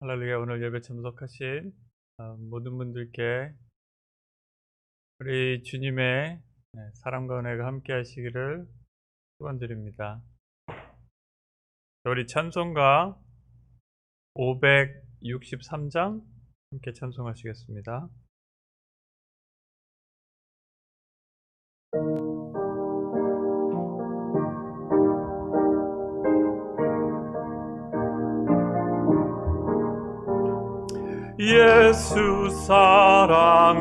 할렐루야. 오늘 예배 참석하신 모든 분들께 우리 주님의 사랑과 은혜가 함께 하시기를 축원드립니다. 우리 찬송가 563장 함께 찬송하시겠습니다. 예수 사랑하심을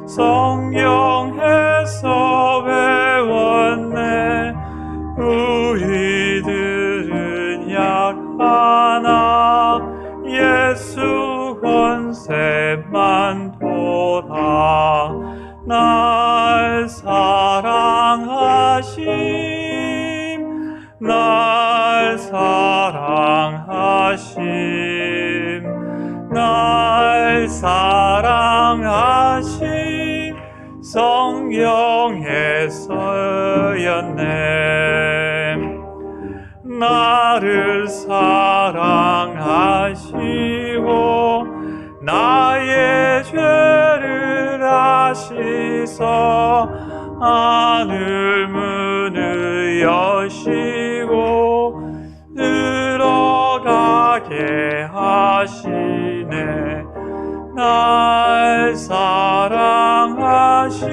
성경에서 외웠네. 우리들은 약하나 예수 권세만 보라. 날 사랑하심, 날 사랑하심, 날 사랑하심, 성경에 써였네. 나를 사랑하시고 나의 죄를 아시서 하늘 문을 여시고 들어가게 하시네. 날 사랑하심,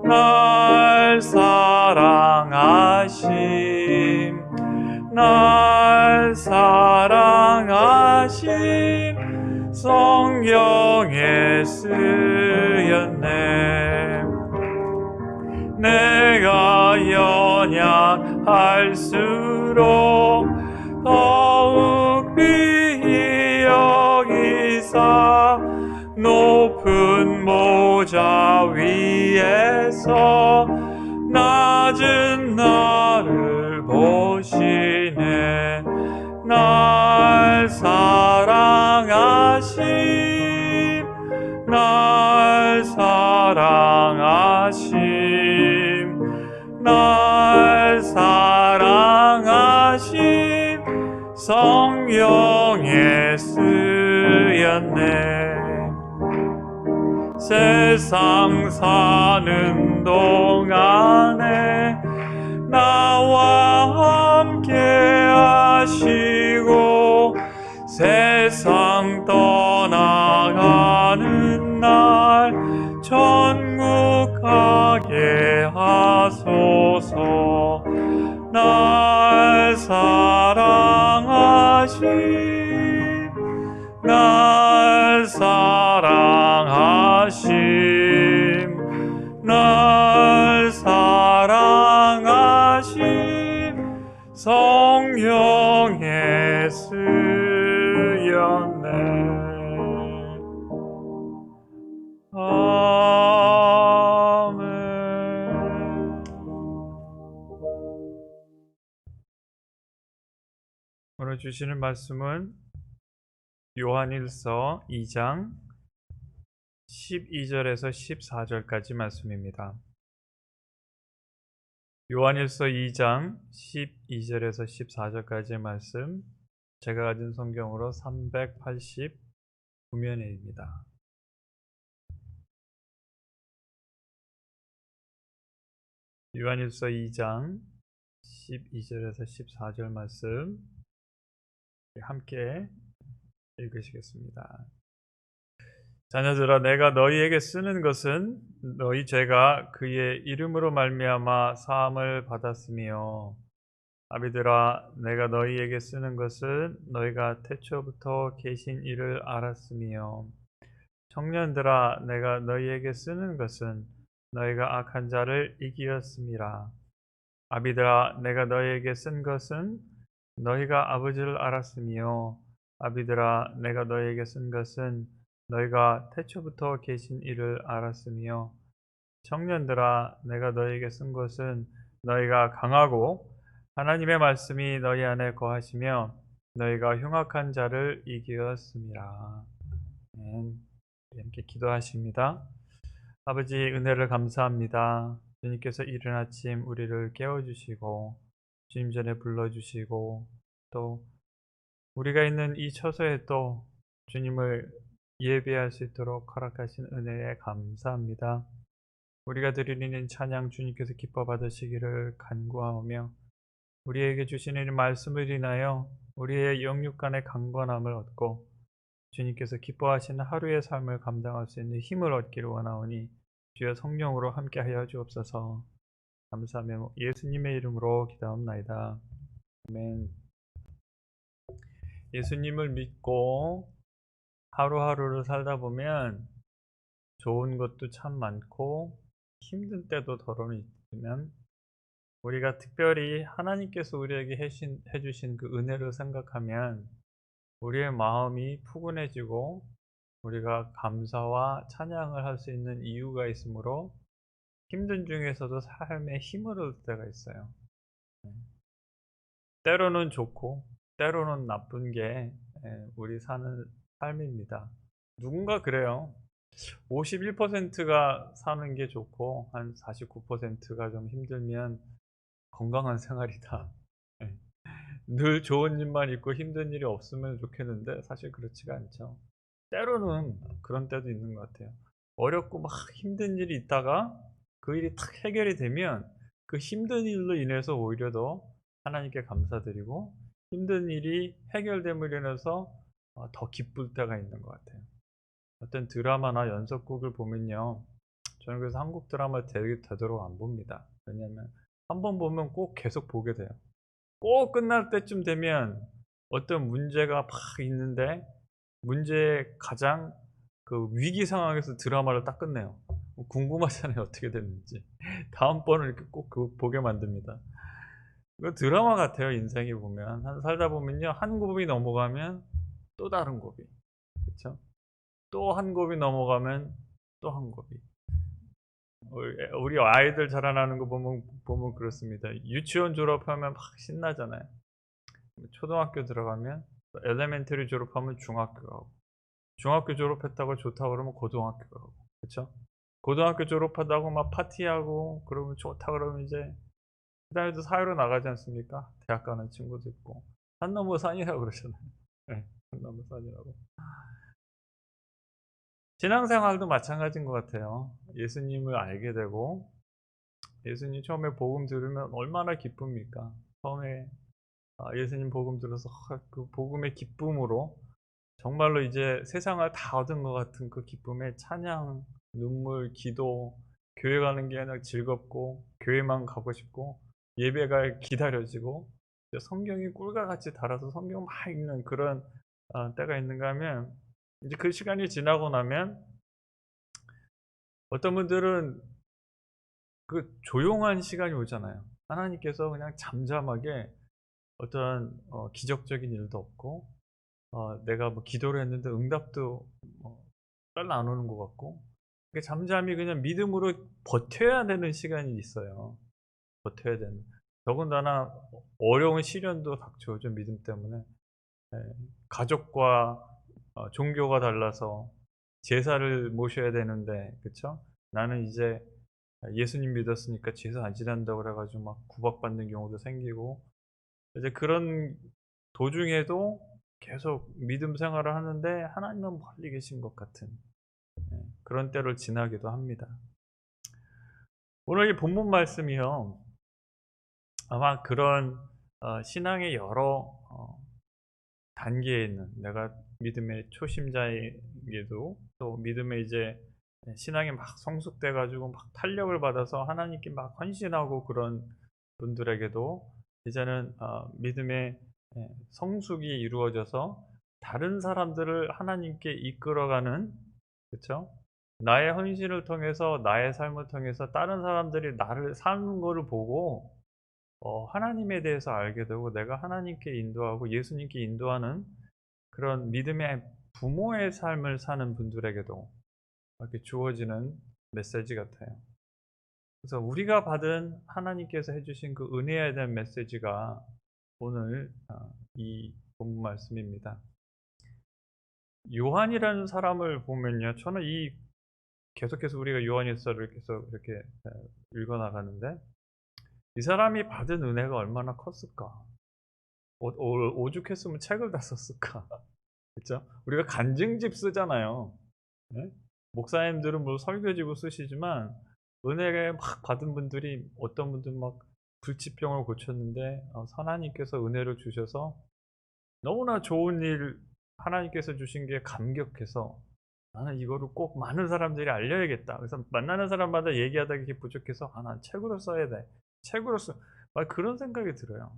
날 사랑하심, 날 사랑하심, 성경에 쓰였네. 내가 연약할수록 더욱 귀히 여기사 높은 모자 위에서 낮은 나를 보시네. 날 사랑하심, 날 사랑하심, 날 사랑하심, 성경에 쓰였네. 세상 사는 동안에 나와 함께 하시고 세상 떠나가는 날 천국 가게 하소서. 날 사랑하심, 날 사랑하심, 날 사랑하심, 성경에 쓰였네. 아멘. 오늘 주시는 말씀은 요한일서 2장 12절에서 14절까지 말씀입니다. 요한일서 2장 12절에서 14절까지의 말씀, 제가 가진 성경으로 389면입니다. 요한일서 2장 12절에서 14절 말씀 함께 읽으시겠습니다. 자녀들아, 내가 너희에게 쓰는 것은 너희 죄가 그의 이름으로 말미암아 사함을 받았으며, 아비들아, 내가 너희에게 쓰는 것은 너희가 태초부터 계신 이를 알았으며, 청년들아, 내가 너희에게 쓰는 것은 너희가 악한 자를 이기었음이라. 아비들아, 내가 너희에게 쓴 것은 너희가 아버지를 알았으며, 아비들아, 내가 너희에게 쓴 것은 너희가 태초부터 계신 이를 알았으며, 청년들아, 내가 너희에게 쓴 것은 너희가 강하고 하나님의 말씀이 너희 안에 거하시며 너희가 흉악한 자를 이기었음이라. 함께 기도하십니다. 아버지, 은혜를 감사합니다. 주님께서 이른 아침 우리를 깨워주시고 주님 전에 불러주시고 또 우리가 있는 이 처소에 또 주님을 예배할 수 있도록 허락하신 은혜에 감사합니다. 우리가 드리는 찬양 주님께서 기뻐 받으시기를 간구하오며 우리에게 주시는 이 말씀을 인하여 우리의 영육 간의 강건함을 얻고 주님께서 기뻐하시는 하루의 삶을 감당할 수 있는 힘을 얻기를 원하오니 주여 성령으로 함께하여 주옵소서. 감사하며 예수님의 이름으로 기도합나이다. 아멘. 예수님을 믿고 하루하루를 살다 보면 좋은 것도 참 많고 힘든 때도 더러는 있지만 우리가 특별히 하나님께서 우리에게 해주신 그 은혜를 생각하면 우리의 마음이 푸근해지고 우리가 감사와 찬양을 할 수 있는 이유가 있으므로 힘든 중에서도 삶에 힘을 얻을 때가 있어요. 때로는 좋고 때로는 나쁜 게 우리 사는 삶입니다. 누군가 그래요. 51%가 사는 게 좋고 한 49%가 좀 힘들면 건강한 생활이다. 늘 좋은 일만 있고 힘든 일이 없으면 좋겠는데 사실 그렇지가 않죠. 때로는 그런 때도 있는 것 같아요. 어렵고 막 힘든 일이 있다가 그 일이 탁 해결이 되면 그 힘든 일로 인해서 오히려 더 하나님께 감사드리고 힘든 일이 해결됨으로 인해서 더 기쁠 때가 있는 것 같아요. 어떤 드라마나 연속극을 보면요. 저는 그래서 한국 드라마 되도록 안 봅니다. 왜냐하면 한 번 보면 꼭 계속 보게 돼요. 꼭 끝날 때쯤 되면 어떤 문제가 막 있는데 문제의 가장 그 위기 상황에서 드라마를 딱 끝내요. 궁금하잖아요. 어떻게 됐는지. 다음번을 이렇게 꼭 보게 만듭니다. 그 드라마 같아요. 인생이 보면. 살다 보면요. 한 곱이 넘어가면 또 다른 곱이. 그렇죠? 또 한 곱이 넘어가면 또 한 곱이. 우리 아이들 자라나는 거 보면 그렇습니다. 유치원 졸업하면 막 신나잖아요. 초등학교 들어가면 엘레멘터리 졸업하면 중학교 가고 중학교 졸업했다고 좋다고 그러면 고등학교 가고 그렇죠? 고등학교 졸업하다고 막 파티하고 그러면 좋다 그러면 이제 그다음에 또 사회로 나가지 않습니까? 대학 가는 친구도 있고 산 넘어 산이라고 그러잖아요. 네, 산 넘어 산이라고. 신앙생활도 마찬가지인 것 같아요. 예수님을 알게 되고 예수님 처음에 복음 들으면 얼마나 기쁩니까? 처음에 예수님 복음 들어서 그 복음의 기쁨으로 정말로 이제 세상을 다 얻은 것 같은 그 기쁨에 찬양, 눈물, 기도, 교회 가는 게 그냥 즐겁고 교회만 가고 싶고 예배가 기다려지고 성경이 꿀과 같이 달아서 성경 막 읽는 그런 때가 있는가 하면 이제 그 시간이 지나고 나면 어떤 분들은 그 조용한 시간이 오잖아요. 하나님께서 그냥 잠잠하게 어떤 기적적인 일도 없고 내가 뭐 기도를 했는데 응답도 빨리 안 오는 것 같고 잠잠히 그냥 믿음으로 버텨야 되는 시간이 있어요. 버텨야 되는. 더군다나 어려운 시련도 닥쳐오죠. 믿음 때문에. 예, 가족과 종교가 달라서 제사를 모셔야 되는데 그쵸? 나는 이제 예수님 믿었으니까 제사 안 지낸다고 그래가지고 막 구박받는 경우도 생기고 이제 그런 도중에도 계속 믿음 생활을 하는데 하나님은 멀리 계신 것 같은 그런 때를 지나기도 합니다. 오늘 이 본문 말씀이요. 아마 그런 신앙의 여러 단계에 있는 내가 믿음의 초심자에게도 또 믿음의 이제 신앙이 막 성숙돼 가지고 막 탄력을 받아서 하나님께 막 헌신하고 그런 분들에게도 이제는 믿음의 성숙이 이루어져서 다른 사람들을 하나님께 이끌어가는 그렇죠? 나의 헌신을 통해서 나의 삶을 통해서 다른 사람들이 나를 사는 거를 보고 하나님에 대해서 알게 되고 내가 하나님께 인도하고 예수님께 인도하는 그런 믿음의 부모의 삶을 사는 분들에게도 이렇게 주어지는 메시지 같아요. 그래서 우리가 받은 하나님께서 해주신 그 은혜에 대한 메시지가 오늘 이 본문 말씀입니다. 요한이라는 사람을 보면요. 저는 계속해서 우리가 요한일서를 계속 이렇게 읽어 나가는데 이 사람이 받은 은혜가 얼마나 컸을까? 오죽했으면 책을 다 썼을까. 그쵸? 우리가 간증집 쓰잖아요. 네? 목사님들은 뭐 설교집을 쓰시지만 은혜를 막 받은 분들이 어떤 분들은 막 불치병을 고쳤는데 하나님께서 은혜를 주셔서 너무나 좋은 일 하나님께서 주신 게 감격해서 나는 이거를 꼭 많은 사람들이 알려야겠다. 그래서 만나는 사람마다 얘기하다가 이게 부족해서 난 책으로 써야 돼. 책으로 써. 그런 생각이 들어요.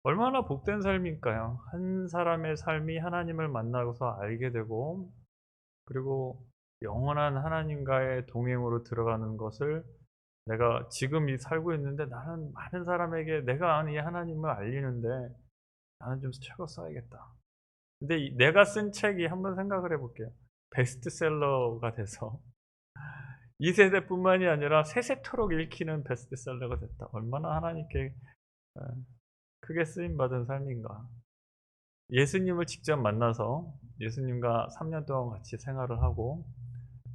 얼마나 복된 삶일까요? 한 사람의 삶이 하나님을 만나고서 알게 되고 그리고 영원한 하나님과의 동행으로 들어가는 것을 내가 지금 살고 있는데 나는 많은 사람에게 내가 아는 이 하나님을 알리는데 나는 좀 책을 써야겠다. 근데 내가 쓴 책이 한번 생각을 해볼게요. 베스트셀러가 돼서 이 세대뿐만이 아니라 세세토록 읽히는 베스트셀러가 됐다. 얼마나 하나님께 어, 크게 쓰임받은 삶인가. 예수님을 직접 만나서 예수님과 3년 동안 같이 생활을 하고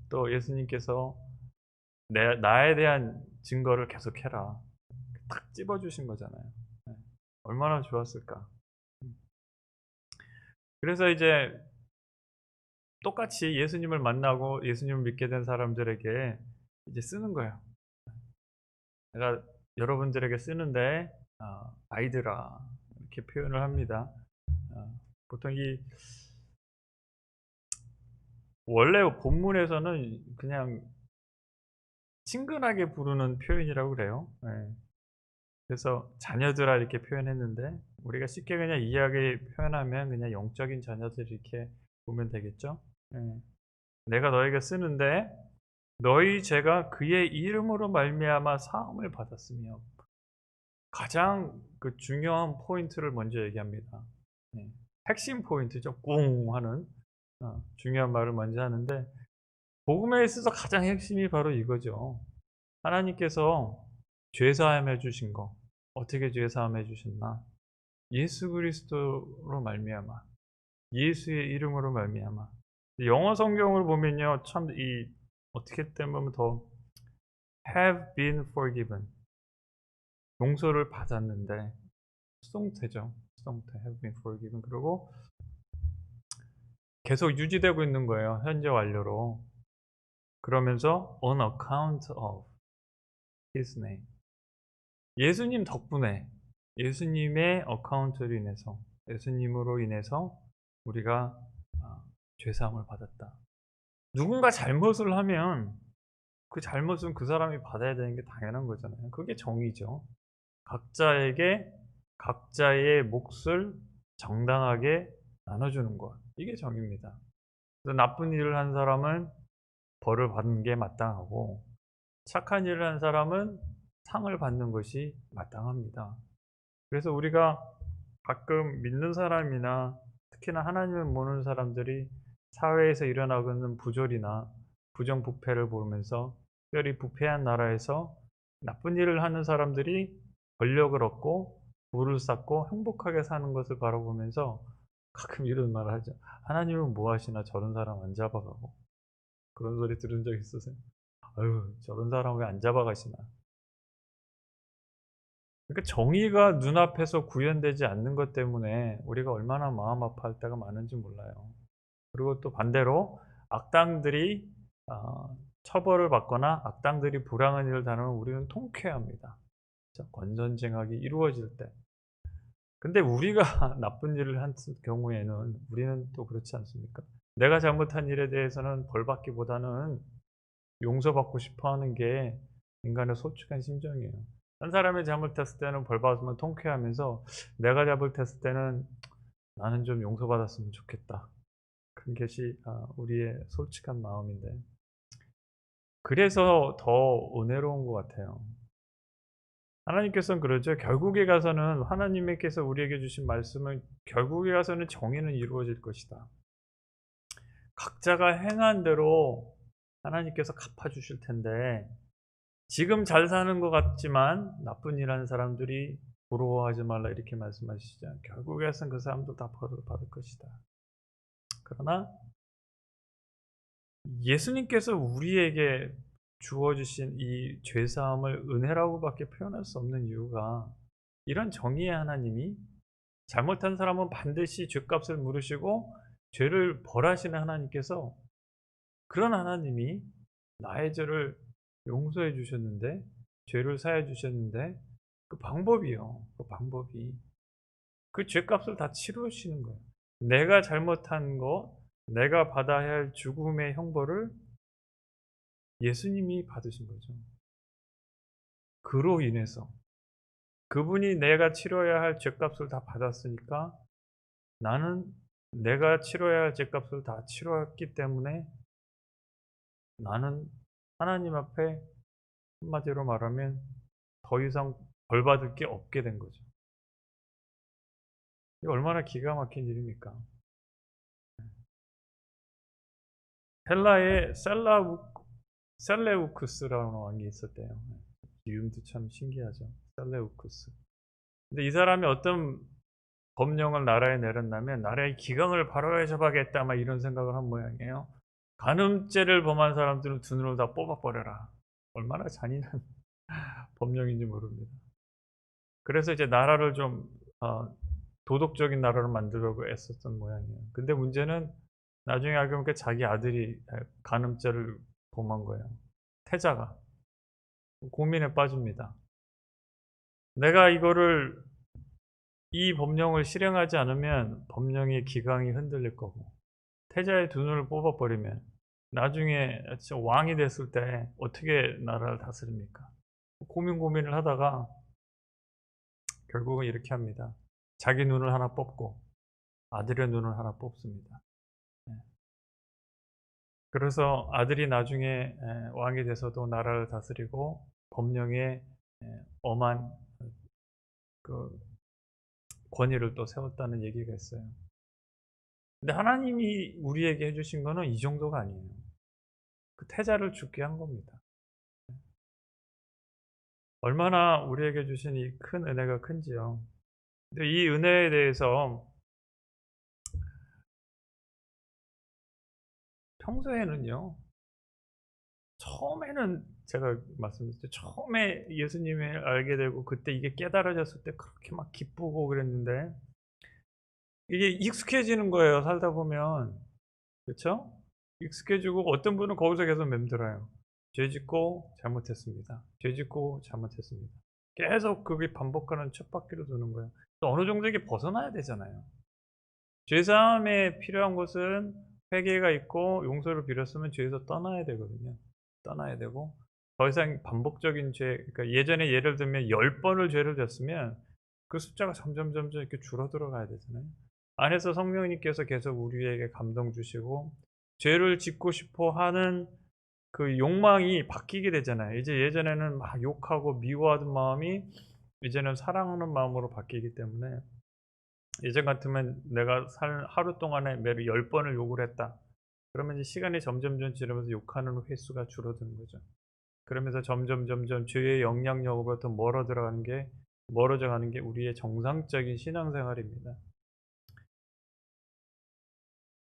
또 예수님께서 나에 대한 증거를 계속해라. 탁 찝어주신 거잖아요. 네. 얼마나 좋았을까. 그래서 이제 똑같이 예수님을 만나고 예수님을 믿게 된 사람들에게 이제 쓰는 거예요. 내가 여러분들에게 쓰는데 아이들아 이렇게 표현을 합니다. 보통 이 원래 본문에서는 그냥 친근하게 부르는 표현이라고 그래요. 네. 그래서 자녀들아 이렇게 표현했는데 우리가 쉽게 그냥 이해하게 표현하면 그냥 영적인 자녀들 이렇게 보면 되겠죠. 네. 내가 너에게 쓰는데 너희 죄가 그의 이름으로 말미암아 사함을 받았으며 가장 그 중요한 포인트를 먼저 얘기합니다. 네. 핵심 포인트죠. 꿍 하는 중요한 말을 먼저 하는데 복음에 있어서 가장 핵심이 바로 이거죠. 하나님께서 죄사함 해주신 거 어떻게 죄사함 해주셨나? 예수 그리스도로 말미암아 예수의 이름으로 말미암아. 영어 성경을 보면요 참 이 어떻게 보면 더 have been forgiven 용서를 받았는데 수동태죠. 수동태 have been forgiven. 그리고 계속 유지되고 있는 거예요. 현재 완료로. 그러면서 on account of his name. 예수님 덕분에 예수님의 어카운트로 인해서 예수님으로 인해서 우리가 죄사함을 받았다. 누군가 잘못을 하면 그 잘못은 그 사람이 받아야 되는 게 당연한 거잖아요. 그게 정의죠. 각자에게 각자의 몫을 정당하게 나눠주는 것. 이게 정의입니다. 그래서 나쁜 일을 한 사람은 벌을 받는 게 마땅하고 착한 일을 한 사람은 상을 받는 것이 마땅합니다. 그래서 우리가 가끔 믿는 사람이나 특히나 하나님을 모르는 사람들이 사회에서 일어나고 있는 부조리나 부정부패를 보면서 특별히 부패한 나라에서 나쁜 일을 하는 사람들이 권력을 얻고 부를 쌓고 행복하게 사는 것을 바라보면서 가끔 이런 말을 하죠. 하나님은 뭐 하시나 저런 사람 안 잡아가고. 그런 소리 들은 적 있으세요? 아유 저런 사람 왜 안 잡아가시나. 그러니까 정의가 눈앞에서 구현되지 않는 것 때문에 우리가 얼마나 마음 아파할 때가 많은지 몰라요. 그리고 또 반대로 악당들이 처벌을 받거나 악당들이 불행한 일을 당하면 우리는 통쾌합니다. 권선징악이 이루어질 때. 근데 우리가 나쁜 일을 한 경우에는 우리는 또 그렇지 않습니까? 내가 잘못한 일에 대해서는 벌받기보다는 용서받고 싶어 하는 게 인간의 솔직한 심정이에요. 한 사람이 잘못했을 때는 벌받으면 통쾌하면서 내가 잘못했을 때는 나는 좀 용서받았으면 좋겠다. 그런 것이 우리의 솔직한 마음인데 그래서 더 은혜로운 것 같아요. 하나님께서는 그러죠. 결국에 가서는 하나님께서 우리에게 주신 말씀은 결국에 가서는 정의는 이루어질 것이다. 각자가 행한 대로 하나님께서 갚아주실 텐데 지금 잘 사는 것 같지만 나쁜 일 하는 사람들이 부러워하지 말라 이렇게 말씀하시죠. 결국에선 그 사람도 다 벌을 받을 것이다. 그러나 예수님께서 우리에게 주어주신 이 죄사함을 은혜라고밖에 표현할 수 없는 이유가 이런 정의의 하나님이 잘못한 사람은 반드시 죄값을 물으시고 죄를 벌하시는 하나님께서, 그런 하나님이 나의 죄를 용서해 주셨는데, 죄를 사해 주셨는데, 그 방법이요. 그 방법이 그 죄값을 다 치르시는 거예요. 내가 잘못한 거, 내가 받아야 할 죽음의 형벌을 예수님이 받으신 거죠. 그로 인해서 그분이 내가 치러야 할 죄값을 다 받았으니까, 나는 내가 치러야 할 죄값을 다 치렀기 때문에 나는 하나님 앞에 한마디로 말하면 더 이상 벌 받을 게 없게 된 거죠. 이게 얼마나 기가 막힌 일입니까? 헬라에 셀레우쿠스라는 왕이 있었대요. 이름도 참 신기하죠. 셀레우쿠스. 근데 이 사람이 어떤 법령을 나라에 내렸냐면, 나라의 기강을 바로해 잡아야겠다 막 이런 생각을 한 모양이에요. 간음죄를 범한 사람들은 두 눈을 다 뽑아버려라. 얼마나 잔인한 법령인지 모릅니다. 그래서 이제 나라를 좀 도덕적인 나라로 만들려고 애썼던 모양이에요. 근데 문제는 나중에 알고 보니까 자기 아들이 간음죄를 범한 거예요. 태자가. 고민에 빠집니다. 내가 이 법령을 실행하지 않으면 법령의 기강이 흔들릴 거고, 태자의 두 눈을 뽑아버리면 나중에 왕이 됐을 때 어떻게 나라를 다스립니까? 고민을 하다가 결국은 이렇게 합니다. 자기 눈을 하나 뽑고 아들의 눈을 하나 뽑습니다. 그래서 아들이 나중에 왕이 돼서도 나라를 다스리고 법령에 엄한 그 권위를 또 세웠다는 얘기가 있어요. 근데 하나님이 우리에게 해주신 거는 이 정도가 아니에요. 그 태자를 죽게 한 겁니다. 얼마나 우리에게 주신 이 큰 은혜가 큰지요. 근데 이 은혜에 대해서 평소에는요, 처음에는 제가 말씀드렸죠. 처음에 예수님을 알게 되고 그때 이게 깨달아졌을 때 그렇게 막 기쁘고 그랬는데, 이게 익숙해지는 거예요, 살다 보면. 그렇죠? 익숙해지고 어떤 분은 거기서 계속 맴돌아요. 죄 짓고 잘못했습니다. 죄 짓고 잘못했습니다. 계속 그게 반복하는 쳇바퀴로 도는 거예요. 또 어느 정도 이게 벗어나야 되잖아요. 죄사함에 필요한 것은 회개가 있고 용서를 빌었으면 죄에서 떠나야 되거든요. 떠나야 되고, 더 이상 반복적인 죄, 그러니까 예전에 예를 들면 10번을 죄를 졌으면 그 숫자가 점점 이렇게 줄어들어 가야 되잖아요. 안에서 성령님께서 계속 우리에게 감동 주시고 죄를 짓고 싶어 하는 그 욕망이 바뀌게 되잖아요. 이제 예전에는 막 욕하고 미워하던 마음이 이제는 사랑하는 마음으로 바뀌기 때문에, 예전 같으면 내가 하루 동안에 매일 10번을 욕을 했다. 그러면 이제 시간이 점점 지나면서 욕하는 횟수가 줄어드는 거죠. 그러면서 점점 죄의 영향력으로부터 멀어져 가는 게 우리의 정상적인 신앙생활입니다.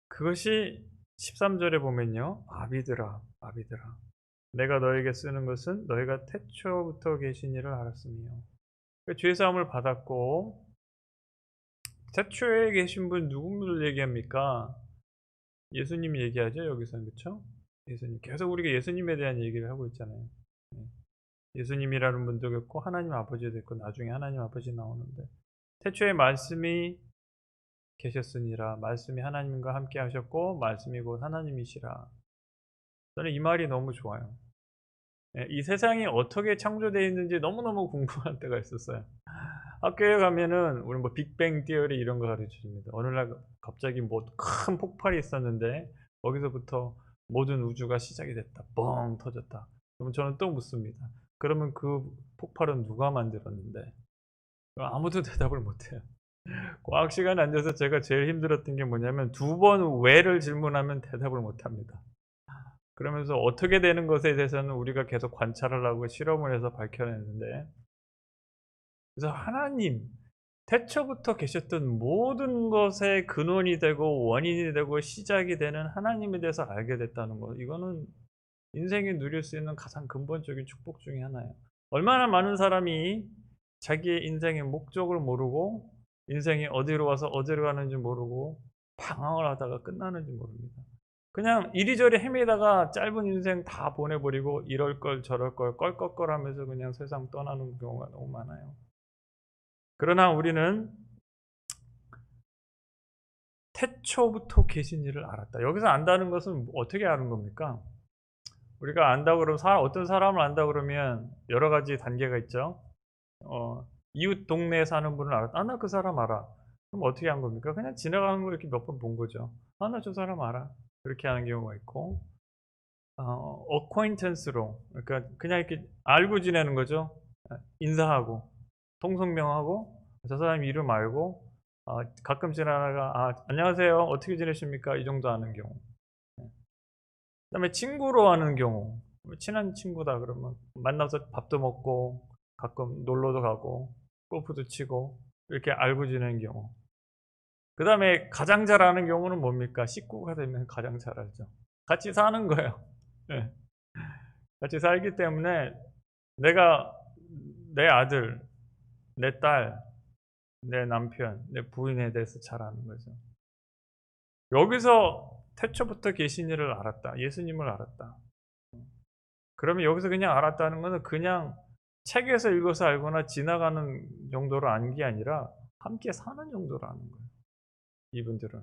그것이 13절에 보면요. 아비들아 내가 너에게 쓰는 것은 너희가 태초부터 계신 이를 알았으며. 죄사함을 받았고, 태초에 계신 분 누구를 얘기합니까? 예수님 얘기하죠, 여기서는. 그렇죠? 예수님. 계속 우리가 예수님에 대한 얘기를 하고 있잖아요. 예수님이라는 분도 있고 하나님 아버지도 있고 나중에 하나님 아버지 나오는데, 태초에 말씀이 계셨으니라. 말씀이 하나님과 함께 하셨고 말씀이 곧 하나님이시라. 저는 이 말이 너무 좋아요. 이 세상이 어떻게 창조되어 있는지 너무너무 궁금한 때가 있었어요. 학교에 가면은 우리 뭐 빅뱅 티어리 이런 거 가르쳐 줍니다. 어느 날 갑자기 뭐 큰 폭발이 있었는데 거기서부터 모든 우주가 시작이 됐다. 뻥 터졌다. 그럼 저는 또 묻습니다. 그러면 그 폭발은 누가 만들었는데? 아무도 대답을 못해요. 과학 시간에 앉아서 제가 제일 힘들었던 게 뭐냐면, 2번 왜를 질문하면 대답을 못합니다. 그러면서 어떻게 되는 것에 대해서는 우리가 계속 관찰을 하고 실험을 해서 밝혀내는데, 그래서 하나님, 태초부터 계셨던 모든 것의 근원이 되고 원인이 되고 시작이 되는 하나님에 대해서 알게 됐다는 것, 이거는 인생이 누릴 수 있는 가장 근본적인 축복 중에 하나예요. 얼마나 많은 사람이 자기의 인생의 목적을 모르고 인생이 어디로 와서 어디로 가는지 모르고 방황을 하다가 끝나는지 모릅니다. 그냥 이리저리 헤매다가 짧은 인생 다 보내버리고 이럴 걸 저럴 걸 껄껄껄하면서 그냥 세상 떠나는 경우가 너무 많아요. 그러나 우리는 태초부터 계신 이를 알았다. 여기서 안다는 것은 어떻게 아는 겁니까? 우리가 안다고 그러면 어떤 사람을 안다 그러면 여러 가지 단계가 있죠. 이웃 동네에 사는 분을 알았다. 아, 나 그 사람 알아. 그럼 어떻게 한 겁니까? 그냥 지나가는 거 이렇게 몇 번 본 거죠. 아, 나 저 사람 알아. 그렇게 하는 경우가 있고, acquaintance로, 그러니까 그냥 이렇게 알고 지내는 거죠. 인사하고, 통성명하고, 저 사람 이름 알고, 가끔 지나다가, 안녕하세요. 어떻게 지내십니까? 이 정도 아는 경우. 그다음에 친구로 하는 경우, 친한 친구다 그러면 만나서 밥도 먹고 가끔 놀러도 가고 골프도 치고 이렇게 알고 지내는 경우. 그다음에 가장 잘 아는 경우는 뭡니까? 식구가 되면 가장 잘 알죠. 같이 사는 거예요. 네. 같이 살기 때문에 내가 내 아들, 내 딸, 내 남편, 내 부인에 대해서 잘 아는 거죠. 여기서 태초부터 계신 이를 알았다. 예수님을 알았다. 그러면 여기서 그냥 알았다는 것은 그냥 책에서 읽어서 알거나 지나가는 정도로 아는 게 아니라 함께 사는 정도로 아는 거예요. 이분들은.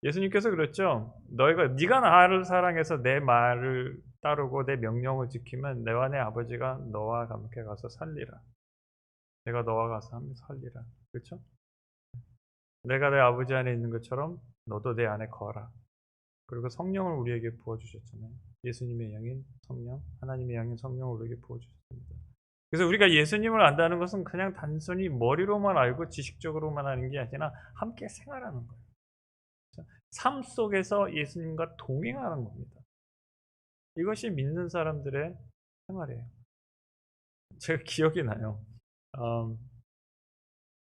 예수님께서 그랬죠. 네가 나를 사랑해서 내 말을 따르고 내 명령을 지키면 내와 내 아버지가 너와 함께 가서 살리라. 내가 너와 가서 함께 살리라. 그렇죠? 내가 내 아버지 안에 있는 것처럼 너도 내 안에 거하라. 그리고 성령을 우리에게 부어주셨잖아요. 예수님의 영인 성령, 하나님의 영인 성령을 우리에게 부어주셨습니다. 그래서 우리가 예수님을 안다는 것은 그냥 단순히 머리로만 알고 지식적으로만 하는 게 아니라 함께 생활하는 거예요. 삶 속에서 예수님과 동행하는 겁니다. 이것이 믿는 사람들의 생활이에요. 제가 기억이 나요.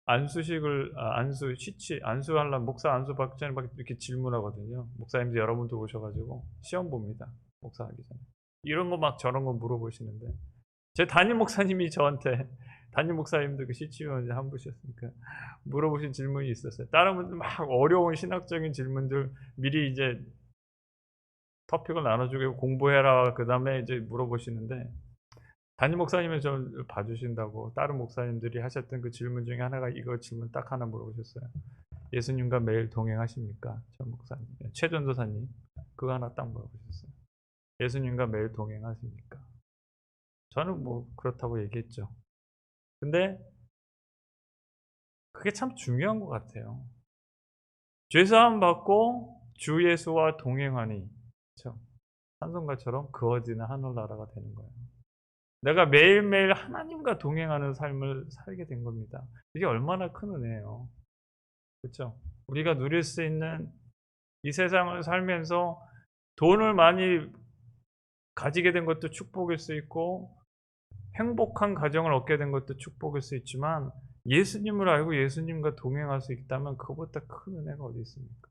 안수하려면 목사 안수 받기 전에 막 이렇게 질문하거든요. 목사님들 여러분도 오셔가지고 시험 봅니다. 목사하기 전에. 이런 거 막 저런 거 물어보시는데 제 담임 목사님이 저한테 담임 목사님도 그 CC위원 한 분이셨으니까 물어보신 질문이 있었어요. 다른 분들 막 어려운 신학적인 질문들 미리 이제 토픽을 나눠주고 공부해라 그 다음에 이제 물어보시는데 담임 목사님은 좀 봐주신다고 다른 목사님들이 하셨던 그 질문 중에 하나가 이거 질문 딱 하나 물어보셨어요. 예수님과 매일 동행하십니까? 전 목사님, 최전도사님 그거 하나 딱 물어보셨어요. 예수님과 매일 동행하십니까? 저는 뭐 그렇다고 얘기했죠. 근데 그게 참 중요한 것 같아요. 죄사함 받고 주 예수와 동행하니, 그렇죠? 찬송가처럼 그 어디나 하늘나라가 되는 거예요. 내가 매일매일 하나님과 동행하는 삶을 살게 된 겁니다. 이게 얼마나 큰 은혜예요. 그렇죠? 우리가 누릴 수 있는 이 세상을 살면서 돈을 많이 가지게 된 것도 축복일 수 있고 행복한 가정을 얻게 된 것도 축복일 수 있지만 예수님을 알고 예수님과 동행할 수 있다면 그것보다 큰 은혜가 어디 있습니까?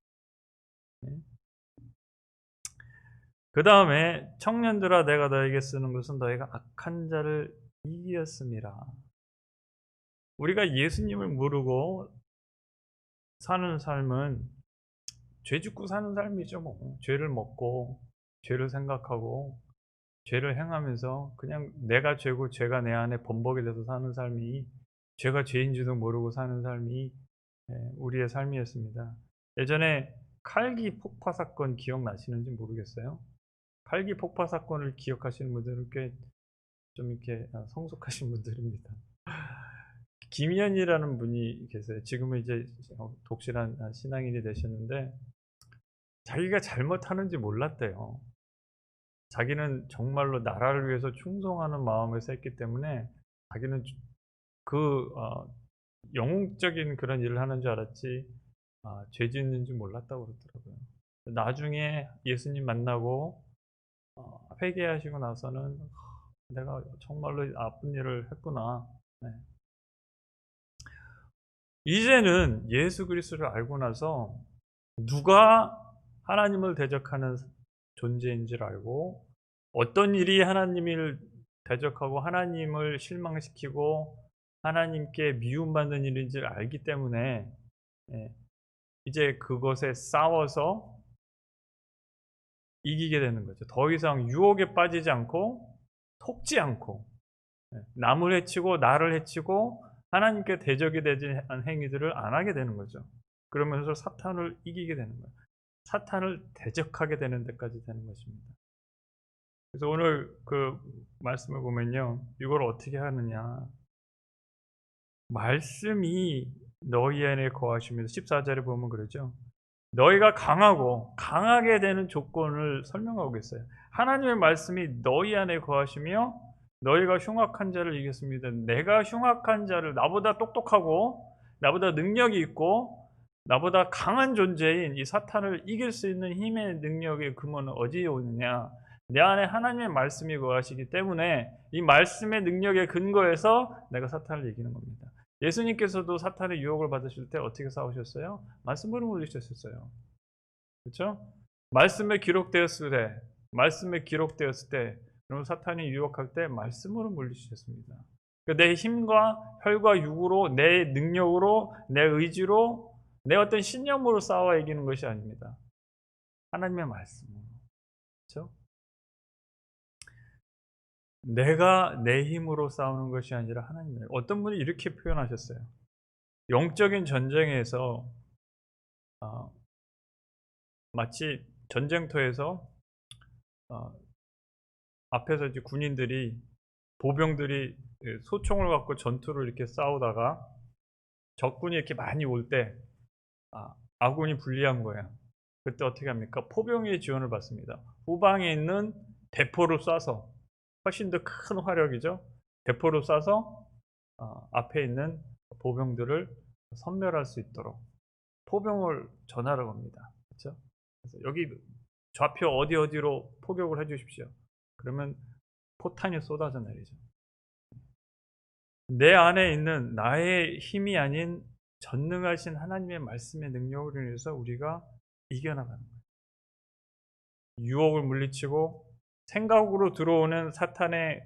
네? 그 다음에 청년들아 내가 너에게 쓰는 것은 너희가 악한 자를 이기었음이라. 우리가 예수님을 모르고 사는 삶은 죄 짓고 사는 삶이죠. 뭐. 죄를 먹고 죄를 생각하고 죄를 행하면서 그냥 내가 죄고 죄가 내 안에 범벅이 돼서 사는 삶이 죄가 죄인지도 모르고 사는 삶이 우리의 삶이었습니다. 예전에 칼기 폭파 사건 기억나시는지 모르겠어요. 칼기 폭파 사건을 기억하시는 분들은 꽤 좀 이렇게 성숙하신 분들입니다. 김현이라는 분이 계세요. 지금은 이제 독실한 신앙인이 되셨는데 자기가 잘못하는지 몰랐대요. 자기는 정말로 나라를 위해서 충성하는 마음에서 했기 때문에 자기는 영웅적인 그런 일을 하는 줄 알았지 죄 짓는 줄 몰랐다고 그러더라고요. 나중에 예수님 만나고 회개하시고 나서는 내가 정말로 나쁜 일을 했구나. 네. 이제는 예수 그리스도를 알고 나서 누가 하나님을 대적하는 존재인지를 알고 어떤 일이 하나님을 대적하고 하나님을 실망시키고 하나님께 미움받는 일인지를 알기 때문에 예, 이제 그것에 싸워서 이기게 되는 거죠. 더 이상 유혹에 빠지지 않고 속지 않고 남을 해치고 나를 해치고 하나님께 대적이 되지 않은 행위들을 안 하게 되는 거죠. 그러면서 사탄을 이기게 되는 거예요. 사탄을 대적하게 되는 데까지 되는 것입니다. 그래서 오늘 그 말씀을 보면요. 이걸 어떻게 하느냐. 말씀이 너희 안에 거하시면서 14절에 보면 그러죠. 너희가 강하게 되는 조건을 설명하고 있어요. 하나님의 말씀이 너희 안에 거하시며 너희가 흉악한 자를 이겼습니다. 내가 흉악한 자를 나보다 똑똑하고 나보다 능력이 있고 나보다 강한 존재인 이 사탄을 이길 수 있는 힘의 능력의 근원은 어디에 오느냐? 내 안에 하나님의 말씀이 거하시기 때문에 이 말씀의 능력의 근거에서 내가 사탄을 이기는 겁니다. 예수님께서도 사탄의 유혹을 받으실 때 어떻게 싸우셨어요? 말씀으로 물리셨었어요. 그렇죠? 말씀에 기록되었을 때, 그럼 사탄이 유혹할 때 말씀으로 물리셨습니다. 내 힘과 혈과 육으로, 내 능력으로, 내 의지로, 내 어떤 신념으로 싸워 이기는 것이 아닙니다. 하나님의 말씀으로. 그렇죠? 내가 내 힘으로 싸우는 것이 아니라 하나님의. 어떤 분이 이렇게 표현하셨어요. 영적인 전쟁에서 마치 전쟁터에서 앞에서 이제 군인들이 보병들이 소총을 갖고 전투를 이렇게 싸우다가 적군이 이렇게 많이 올 때 아군이 불리한 거예요. 그때 어떻게 합니까? 포병의 지원을 받습니다. 후방에 있는 대포를 쏴서 훨씬 더 큰 화력이죠. 대포를 쏴서 앞에 있는 보병들을 섬멸할 수 있도록 포병을 전하러 갑니다. 그렇죠? 그래서 여기 좌표 어디로 포격을 해주십시오. 그러면 포탄이 쏟아져 내리죠. 내 안에 있는 나의 힘이 아닌 전능하신 하나님의 말씀의 능력으로 인해서 우리가 이겨나가는 거예요. 유혹을 물리치고 생각으로 들어오는 사탄의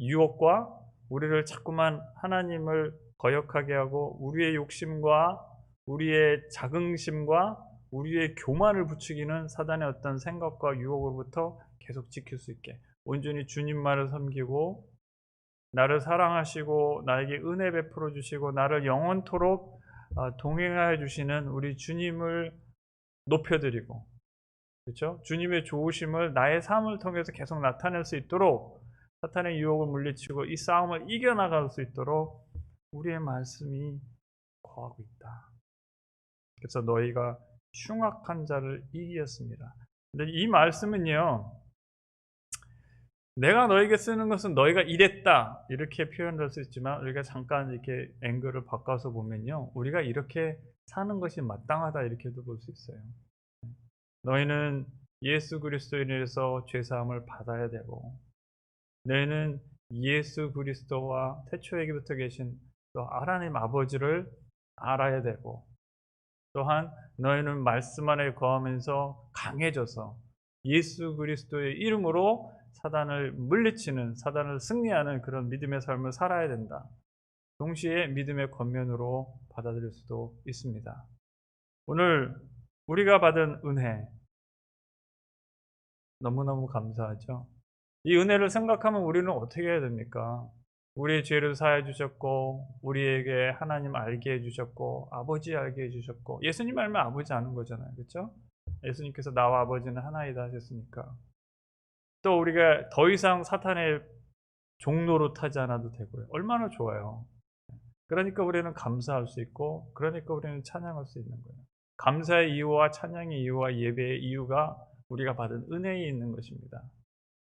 유혹과 우리를 자꾸만 하나님을 거역하게 하고 우리의 욕심과 우리의 자긍심과 우리의 교만을 부추기는 사단의 어떤 생각과 유혹으로부터 계속 지킬 수 있게 온전히 주님만을 섬기고 나를 사랑하시고 나에게 은혜 베풀어 주시고 나를 영원토록 동행하여 주시는 우리 주님을 높여드리고 그렇죠? 주님의 좋으심을 나의 삶을 통해서 계속 나타낼 수 있도록 사탄의 유혹을 물리치고 이 싸움을 이겨나갈 수 있도록 우리의 말씀이 거하고 있다. 그래서 너희가 흉악한 자를 이기었습니다. 근데 이 말씀은요. 내가 너에게 쓰는 것은 너희가 이랬다 이렇게 표현할 수 있지만 우리가 잠깐 이렇게 앵글을 바꿔서 보면요. 우리가 이렇게 사는 것이 마땅하다 이렇게도 볼 수 있어요. 너희는 예수 그리스도에 인해서 죄사함을 받아야 되고 너희는 예수 그리스도와 태초에게부터 계신 또 하나님 아버지를 알아야 되고 또한 너희는 말씀 안에 거하면서 강해져서 예수 그리스도의 이름으로 사단을 물리치는 사단을 승리하는 그런 믿음의 삶을 살아야 된다. 동시에 믿음의 겉면으로 받아들일 수도 있습니다. 오늘 우리가 받은 은혜 너무너무 감사하죠. 이 은혜를 생각하면 우리는 어떻게 해야 됩니까? 우리의 죄를 사해 주셨고 우리에게 하나님 알게 해주셨고 아버지 알게 해주셨고 예수님 알면 아버지 아는 거잖아요. 그렇죠? 예수님께서 나와 아버지는 하나이다 하셨으니까 또 우리가 더 이상 사탄의 종로로 타지 않아도 되고요. 얼마나 좋아요. 그러니까 우리는 감사할 수 있고 그러니까 우리는 찬양할 수 있는 거예요. 감사의 이유와 찬양의 이유와 예배의 이유가 우리가 받은 은혜에 있는 것입니다.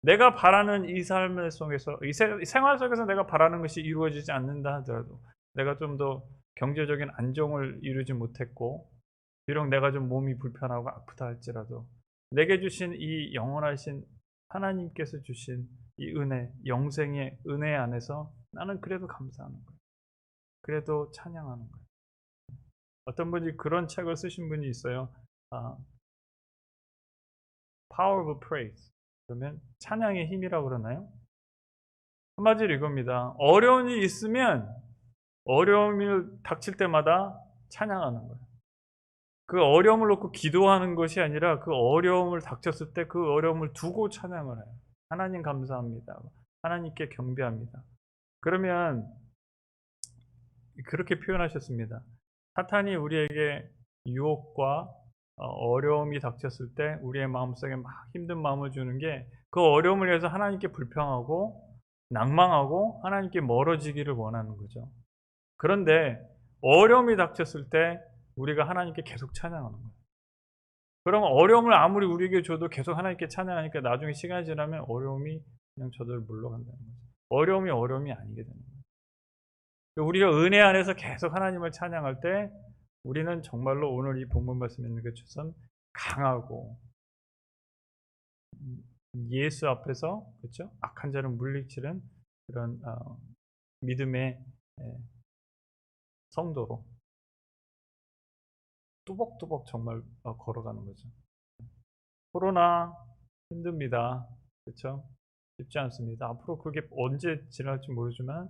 내가 바라는 이 삶 속에서 이 생활 속에서 내가 바라는 것이 이루어지지 않는다 하더라도 내가 좀 더 경제적인 안정을 이루지 못했고 비록 내가 좀 몸이 불편하고 아프다 할지라도 내게 주신 이 영원하신 하나님께서 주신 이 은혜, 영생의 은혜 안에서 나는 그래도 감사하는 거예요. 그래도 찬양하는 거예요. 어떤 분이 그런 책을 쓰신 분이 있어요. Power of Praise. 그러면 찬양의 힘이라고 그러나요? 한마디로 이겁니다. 어려운 일이 있으면 어려움이 닥칠 때마다 찬양하는 거예요. 그 어려움을 놓고 기도하는 것이 아니라 그 어려움을 닥쳤을 때 그 어려움을 두고 찬양을 해요. 하나님 감사합니다. 하나님께 경배합니다. 그러면 그렇게 표현하셨습니다. 사탄이 우리에게 유혹과 어려움이 닥쳤을 때 우리의 마음속에 막 힘든 마음을 주는 게 그 어려움을 위해서 하나님께 불평하고 낭망하고 하나님께 멀어지기를 원하는 거죠. 그런데 어려움이 닥쳤을 때 우리가 하나님께 계속 찬양하는 거예요. 그러면 어려움을 아무리 우리에게 줘도 계속 하나님께 찬양하니까 나중에 시간이 지나면 어려움이 그냥 저절로 물러간다는 거죠. 어려움이 아니게 되는 거예요. 우리가 은혜 안에서 계속 하나님을 찬양할 때 우리는 정말로 오늘 이 본문 말씀에 있는 것처럼 강하고 예수 앞에서 그렇죠? 악한 자를 물리치는 그런 믿음의 성도로 뚜벅뚜벅 정말 걸어가는 거죠. 코로나 힘듭니다. 그렇죠? 쉽지 않습니다. 앞으로 그게 언제 지날지 모르지만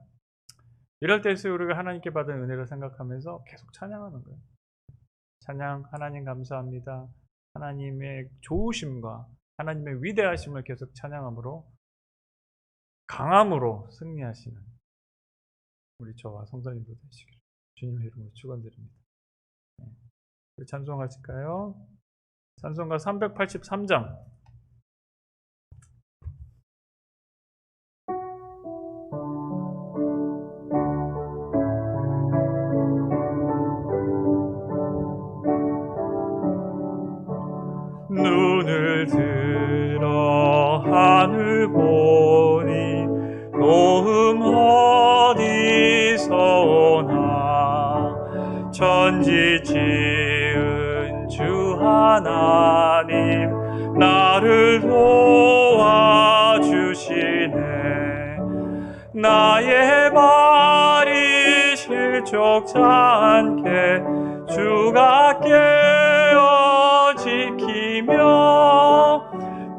이럴 때에서 우리가 하나님께 받은 은혜를 생각하면서 계속 찬양하는 거예요. 찬양, 하나님 감사합니다. 하나님의 좋으심과 하나님의 위대하심을 계속 찬양함으로 강함으로 승리하시는 우리 저와 성도님도 되시기를 주님의 이름으로 축원드립니다. 우리 찬송하실까요? 찬송가 383장. 눈을 들어 하늘 보니 도움 어디서 오나 천지 지은 주 하나님 나를 도와주시네. 나의 발이 실족치 않게 주가 깨어 지키며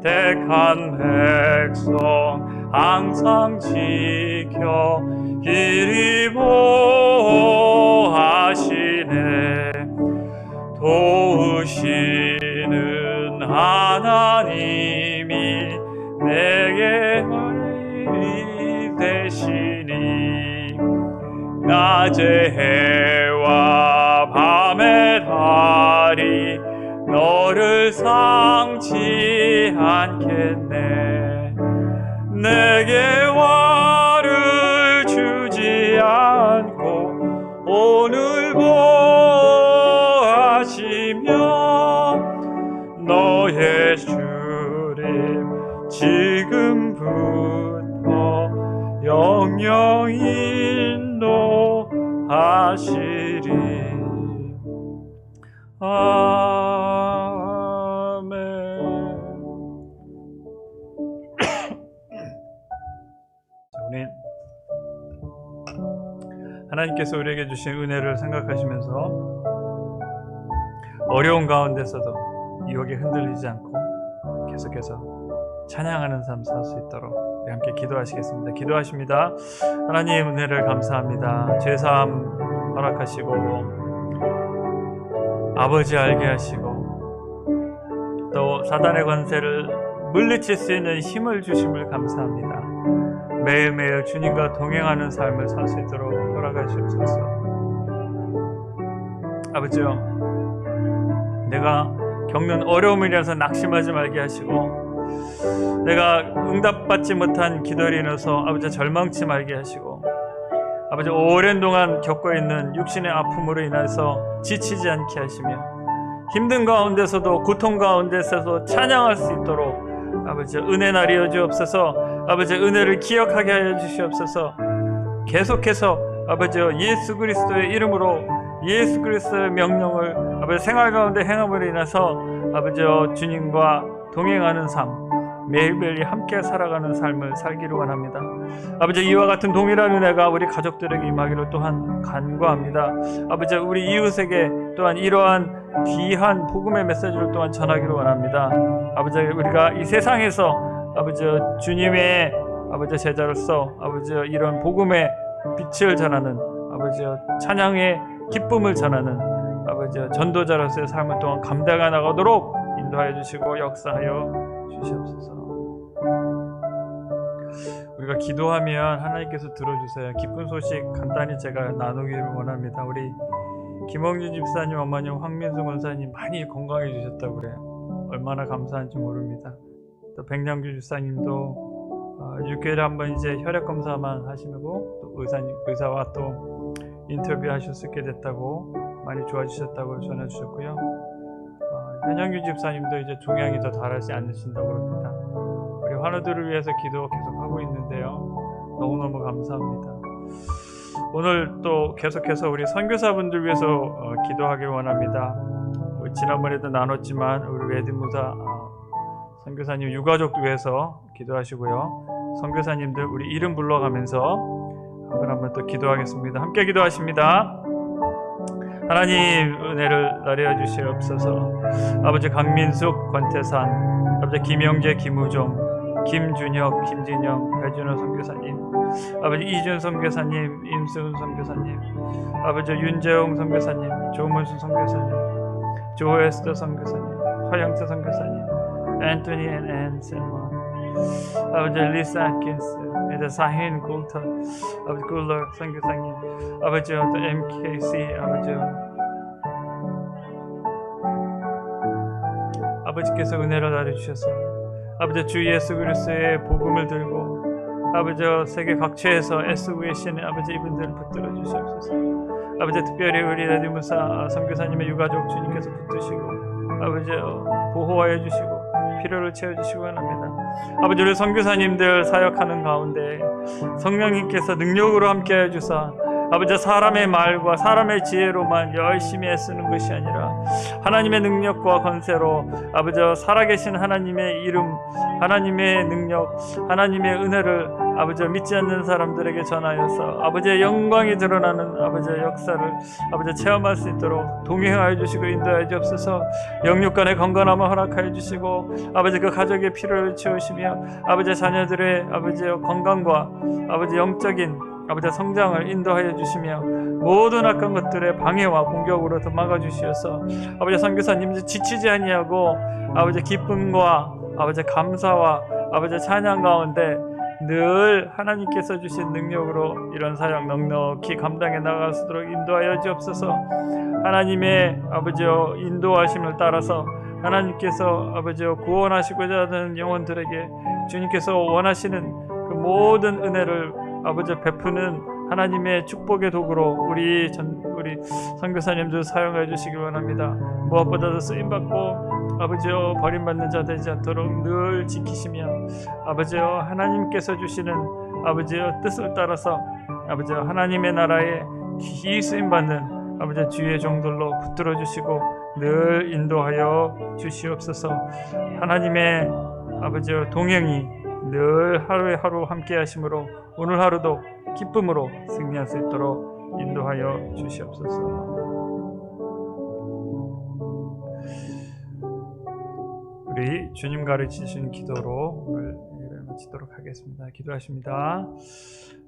택한 백성 항상 지켜 길이 보호하시네. 도우시는 하나님이 내게 활이 되시니 낮에 해와 밤에 달이 너를 상치 않겠네. 내게 화를 주지 않고 오늘 보호하시며 너의 주님 지금부터 영영히 인도하시리. 아멘. 자, 우리 하나님께서 우리에게 주신 은혜를 생각하시면서 어려운 가운데서도 유혹에 흔들리지 않고 계속해서 찬양하는 삶 살 수 있도록 우리 함께 기도하시겠습니다. 기도하십니다. 하나님 은혜를 감사합니다. 죄사함 허락하시고 아버지 알게 하시고 또 사단의 권세를 물리칠 수 있는 힘을 주심을 감사합니다. 매일매일 주님과 동행하는 삶을 살 수 있도록 허락하시옵소서. 아버지요, 내가 겪는 어려움을 인해서 낙심하지 말게 하시고 내가 응답받지 못한 기도를 인해서 아버지 절망치 말게 하시고 아버지 오랜 동안 겪고 있는 육신의 아픔으로 인해서 지치지 않게 하시며 힘든 가운데서도 고통 가운데서도 찬양할 수 있도록 아버지 은혜 나리여 주옵소서. 아버지 은혜를 기억하게 하여 주시옵소서. 계속해서 아버지 예수 그리스도의 이름으로 예수 그리스도의 명령을 아버지 생활 가운데 행함으로 인해서 아버지 주님과 동행하는 삶 매일매일 함께 살아가는 삶을 살기를 원합니다. 아버지 이와 같은 동일한 은혜가 우리 가족들에게 임하기를 또한 간구합니다. 아버지 우리 이웃에게 또한 이러한 귀한 복음의 메시지를 또한 전하기를 원합니다. 아버지 우리가 이 세상에서 아버지 주님의 아버지 제자로서 아버지 이런 복음의 빛을 전하는 아버지여 찬양의 기쁨을 전하는 아버지여 전도자로서의 삶을 동안 감당해 나가도록 인도하여 주시고 역사하여 주시옵소서. 우리가 기도하면 하나님께서 들어주세요. 기쁜 소식 간단히 제가 나누기를 원합니다. 우리 김홍준 집사님, 어머님, 황민수 권사님 많이 건강해 주셨다고 그래요. 얼마나 감사한지 모릅니다. 또 백남규 집사님도 6개월에 한번 이제 혈액 검사만 하시고 또 의사와 또 인터뷰하실 수 있게 됐다고 많이 좋아지셨다고 전해 주셨고요. 현영규 집사님도 이제 종양이 더 달하지 않으신다고 합니다. 우리 환우들을 위해서 기도 계속 하고 있는데요. 너무너무 감사합니다. 오늘 또 계속해서 우리 선교사분들 위해서 기도하길 원합니다. 지난번에도 나눴지만 우리 웨딩무사 선교사님 유가족 위해서 기도하시고요. 선교사님들 우리 이름 불러가면서 한 번 또 기도하겠습니다. 함께 기도하십니다. 하나님 은혜를 나려 주시옵소서. 아버지 강민숙, 권태산, 아버지 김영재, 김우종, 김준혁, 김진영, 배준호 선교사님, 아버지 이준 선교사님, 임수은 선교사님, 아버지 윤재홍 선교사님, 조문수 선교사님, 조에스터 선교사님, 허영태 선교사님, 앤토니 앤 셀먼, 아버지 리사 앤킨스, 이제 사힌 굴터, 아버지 굴러 선교사님, 아버지 또 MKC, 아버지께서 은혜를 나눠주셔서 아버지 주 예수 그리스도의 복음을 들고 아버지 세계 각처에서 애쓰고 계시는 아버지 이분들을 붙들어 주시옵소서. 아버지 특별히 우리 레디무사 선교사님의 유가족 주님께서 붙드시고 아버지 보호하여 주시고 필요를 채워주시기 원합니다. 아버지 우리 선교사님들 사역하는 가운데 성령님께서 능력으로 함께하여 주사 아버지 사람의 말과 사람의 지혜로만 열심히 애쓰는 것이 아니라 하나님의 능력과 권세로 아버지 살아계신 하나님의 이름, 하나님의 능력, 하나님의 은혜를 아버지 믿지 않는 사람들에게 전하여서 아버지의 영광이 드러나는 아버지의 역사를 아버지 체험할 수 있도록 동행하여 주시고 인도하여 주옵소서. 영육간의 건강함을 허락하여 주시고 아버지 그 가족의 필요를 채우시며 아버지 자녀들의 아버지의 건강과 아버지 영적인 아버지 성장을 인도하여 주시며 모든 악한 것들의 방해와 공격으로 더 막아주시어서 아버지 선교사님 지치지 아니하고 아버지 기쁨과 아버지 감사와 아버지 찬양 가운데 늘 하나님께서 주신 능력으로 이런 사역 넉넉히 감당해 나갈 수 있도록 인도하여 주옵소서. 하나님의 아버지여 인도하심을 따라서 하나님께서 아버지여 구원하시고자 하는 영혼들에게 주님께서 원하시는 그 모든 은혜를 아버지 베푸는 하나님의 축복의 도구로 우리 선교사님들 사용해 주시기 원합니다. 무엇보다도 쓰임받고 아버지여 버림받는 자 되지 않도록 늘 지키시며 아버지여 하나님께서 주시는 아버지여 뜻을 따라서 아버지여 하나님의 나라에 귀히 쓰임받는 아버지여 주의 종들로 붙들어 주시고 늘 인도하여 주시옵소서. 하나님의 아버지여 동행이 늘 하루에 하루 함께 하심으로 오늘 하루도 기쁨으로 승리할 수 있도록 인도하여 주시옵소서. 우리 주님 가르치신 기도로 오늘 예배를 마치도록 하겠습니다. 기도하십니다.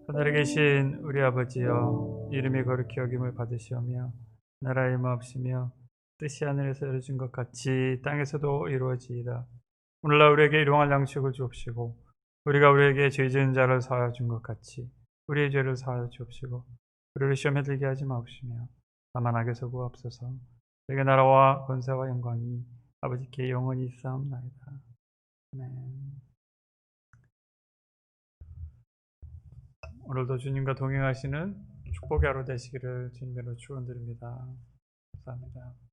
하늘에 계신 우리 아버지여, 이름이 거룩히 여김을 받으시오며 나라의 임하옵시며 뜻이 하늘에서 이루어진 것 같이 땅에서도 이루어지이다. 오늘날 우리에게 일용할 양식을 주옵시고 우리가 우리에게 죄 지은 자를 사하여 준 것 같이 우리의 죄를 사하여 주옵시고 우리를 시험에 들게 하지 마옵시며 다만 악에서 구하옵소서. 내게 나라와 권세와 영광이 아버지께 영원히 있사옵나이다. 아멘. 오늘도 주님과 동행하시는 축복의 하루 되시기를 주님으로 축원드립니다. 감사합니다.